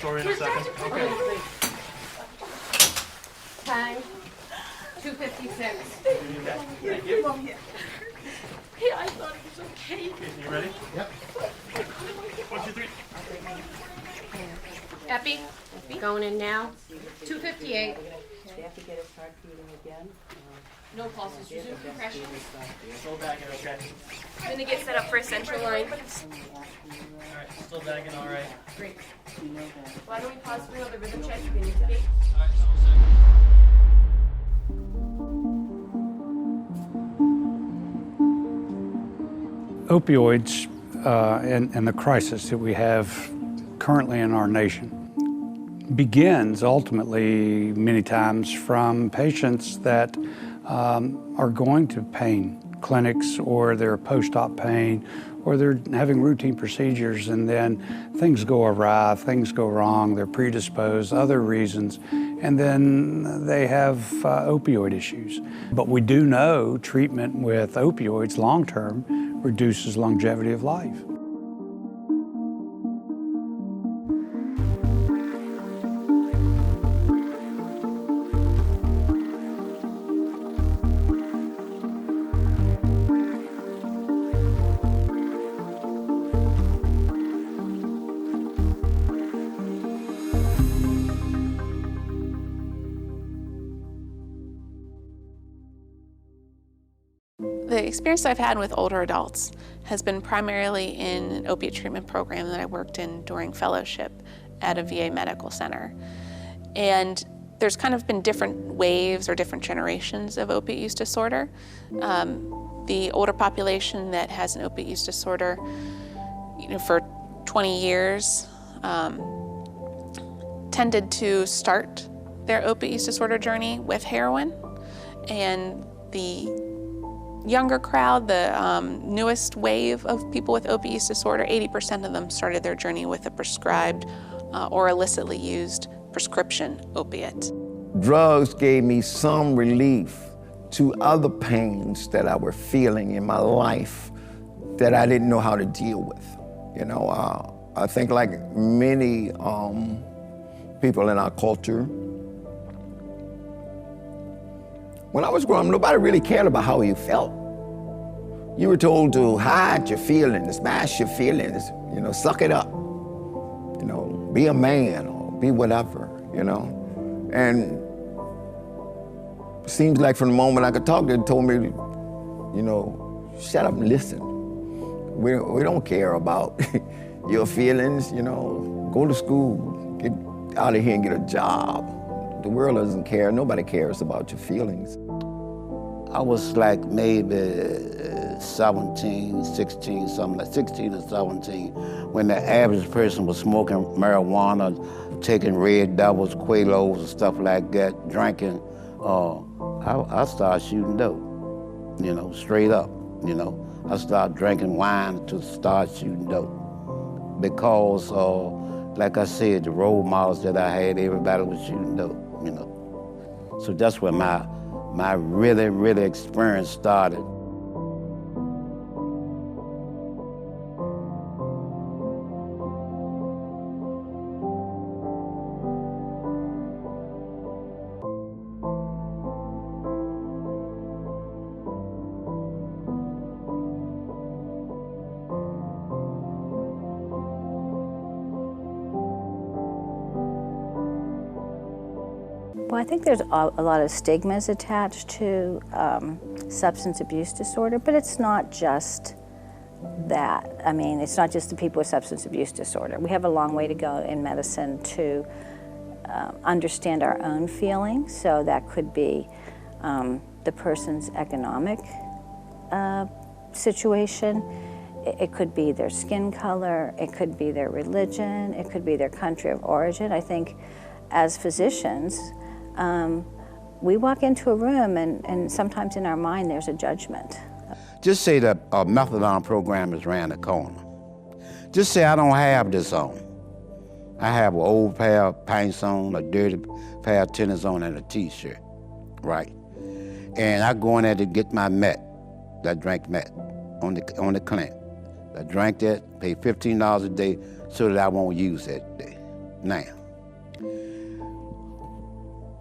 story in a second. Okay. Time 2:56. Thank you. Hey, I thought it was okay. You ready? Yep. 1, 2, 3. Epi, going in now. 2:58. They have to get his heart beating again. No pulses. Resume compression. Still bagging, okay. I'm gonna get set up for a central line. All right, still bagging, all right. Great. Why don't we pause for another rhythm check? You're gonna be. Opioids and the crisis that we have currently in our nation begins ultimately many times from patients that are going to pain clinics, or they're post-op pain, or they're having routine procedures, and then things go awry, things go wrong, they're predisposed, other reasons, and then they have opioid issues. But we do know treatment with opioids long-term reduces longevity of life. The experience I've had with older adults has been primarily in an opiate treatment program that I worked in during fellowship at a VA medical center. And there's kind of been different waves or different generations of opiate use disorder. The older population that has an opiate use disorder, for 20 years, tended to start their opiate use disorder journey with heroin. And the younger crowd, the newest wave of people with opiate use disorder, 80% of them started their journey with a prescribed or illicitly used prescription opiate. Drugs gave me some relief to other pains that I were feeling in my life that I didn't know how to deal with. I think like many people in our culture, when I was growing up, nobody really cared about how you felt. You were told to hide your feelings, mask your feelings, suck it up, be a man or be whatever, And it seems like from the moment I could talk, they told me, shut up and listen. We don't care about your feelings, go to school, get out of here and get a job. The world doesn't care, nobody cares about your feelings. I was like maybe 17, 16, something like 16 or 17, when the average person was smoking marijuana, taking Red Devils, Quaaludes, and stuff like that, drinking. I started shooting dope, straight up, I started drinking wine to start shooting dope. Because, like I said, the role models that I had, everybody was shooting dope, So that's where my really experience started. Well, I think there's a lot of stigmas attached to substance abuse disorder, but it's not just that. I mean, it's not just the people with substance abuse disorder. We have a long way to go in medicine to understand our own feelings. So that could be the person's economic situation. It could be their skin color. It could be their religion. It could be their country of origin. I think as physicians, we walk into a room and sometimes in our mind there's a judgment. Just say that a methadone program is around the corner. Just say I don't have this on. I have an old pair of pants on, a dirty pair of tennis on, and a t-shirt, right? And I go in there to get my met. I drank met on the clinic. I drank that, pay $15 a day so that I won't use that day. now.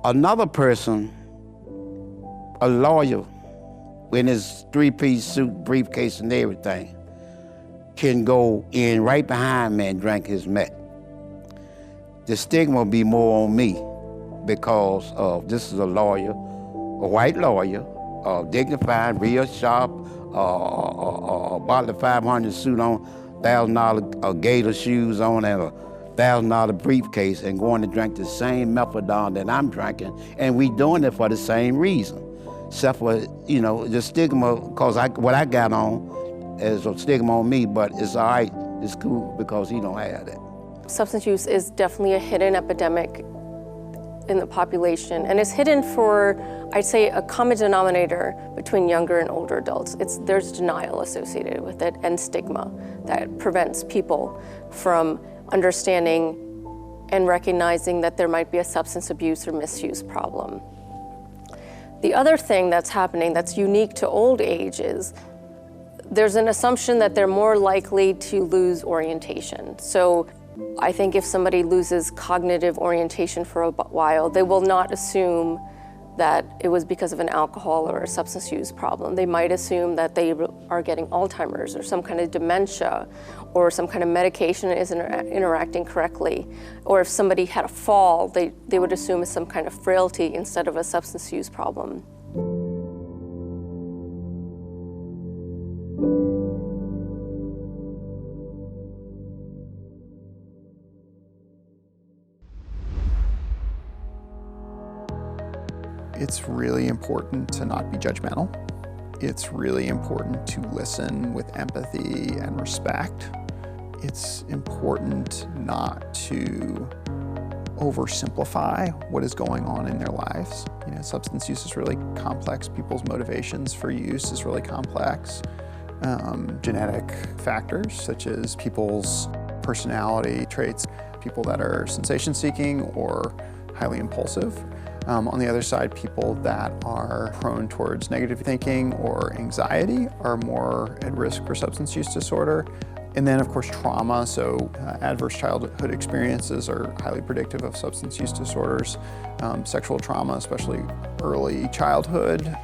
Another person, a lawyer, in his three-piece suit, briefcase and everything, can go in right behind me and drink his meth. The stigma will be more on me because of this is a lawyer, a white lawyer, dignified, real sharp, about the 500 suit on, $1,000 gator shoes on, and a $1,000 briefcase, and going to drink the same methadone that I'm drinking, and we doing it for the same reason. Except for, you know, the stigma, because what I got on is a stigma on me, but it's all right, it's cool because he don't have that. Substance use is definitely a hidden epidemic in the population, and it's hidden for, I'd say, a common denominator between younger and older adults. There's denial associated with it and stigma that prevents people from understanding and recognizing that there might be a substance abuse or misuse problem. The other thing that's happening that's unique to old age is there's an assumption that they're more likely to lose orientation. So I think if somebody loses cognitive orientation for a while, they will not assume that it was because of an alcohol or a substance use problem. They might assume that they are getting Alzheimer's or some kind of dementia or some kind of medication isn't interacting correctly. Or if somebody had a fall, they would assume it's some kind of frailty instead of a substance use problem. It's really important to not be judgmental. It's really important to listen with empathy and respect. It's important not to oversimplify what is going on in their lives. You know, substance use is really complex. People's motivations for use is really complex. Genetic factors such as people's personality traits, people that are sensation-seeking or highly impulsive. On the other side, people that are prone towards negative thinking or anxiety are more at risk for substance use disorder. And then, of course, trauma. So adverse childhood experiences are highly predictive of substance use disorders. Sexual trauma, especially early childhood.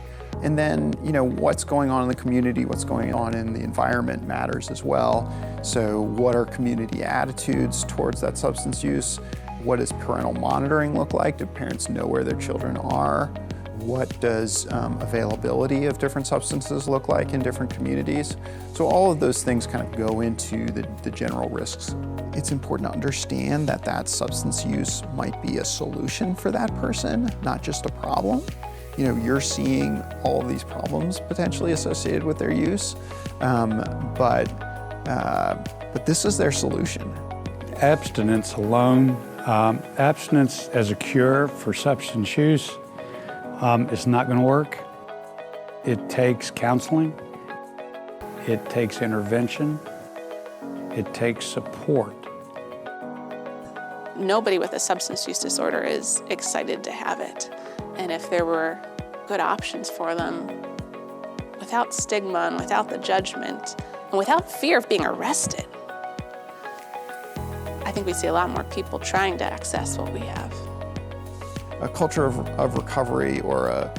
And then, you know, what's going on in the community, what's going on in the environment matters as well. So what are community attitudes towards that substance use? What does parental monitoring look like? Do parents know where their children are? What does availability of different substances look like in different communities? So all of those things kind of go into the general risks. It's important to understand that that substance use might be a solution for that person, not just a problem. You know, you're seeing all of these problems potentially associated with their use, but this is their solution. Abstinence alone, abstinence as a cure for substance use is not going to work. It takes counseling, it takes intervention, it takes support. Nobody with a substance use disorder is excited to have it. And if there were good options for them, without stigma and without the judgment, and without fear of being arrested, I think we see a lot more people trying to access what we have. A culture of recovery or a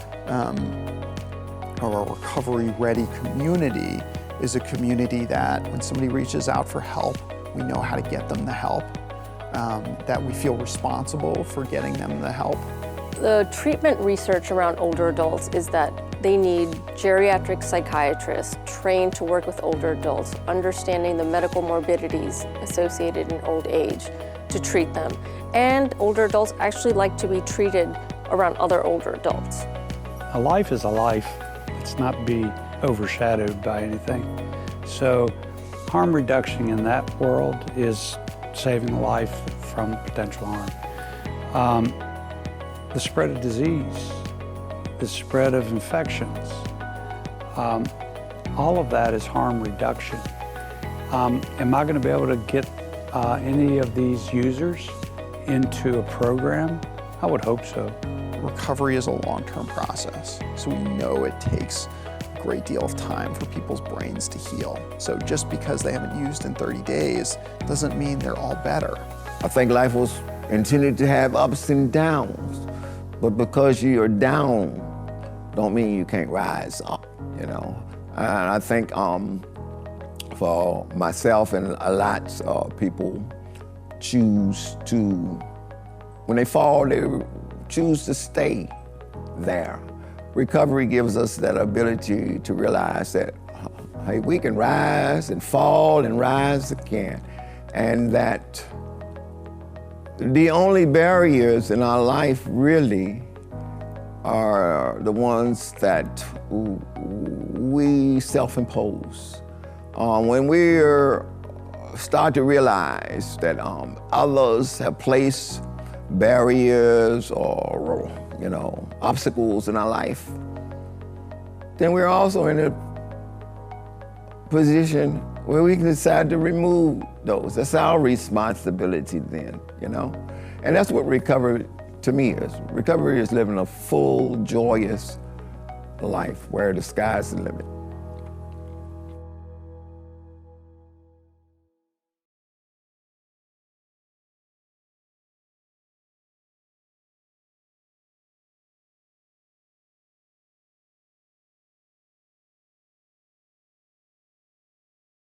recovery-ready community is a community that when somebody reaches out for help, we know how to get them the help, that we feel responsible for getting them the help. The treatment research around older adults is that they need geriatric psychiatrists trained to work with older adults, understanding the medical morbidities associated in old age to treat them. And older adults actually like to be treated around other older adults. A life is a life. It's not be overshadowed by anything. So harm reduction in that world is saving a life from potential harm. The spread of disease, the spread of infections, all of that is harm reduction. Am I going to be able to get any of these users into a program? I would hope so. Recovery is a long-term process, so we know it takes a great deal of time for people's brains to heal. So just because they haven't used in 30 days doesn't mean they're all better. I think life was intended to have ups and downs, but because you're down, don't mean you can't rise up, you know. And I think for myself and a lot of people choose to, when they fall, they choose to stay there. Recovery gives us that ability to realize that, hey, we can rise and fall and rise again. And that the only barriers in our life really are the ones that we self-impose. When we start to realize that others have placed barriers or, you know, obstacles in our life, then we're also in a position where we can decide to remove those. That's our responsibility then, you know? And that's what recovery to me is. Recovery is living a full, joyous life where the sky's the limit.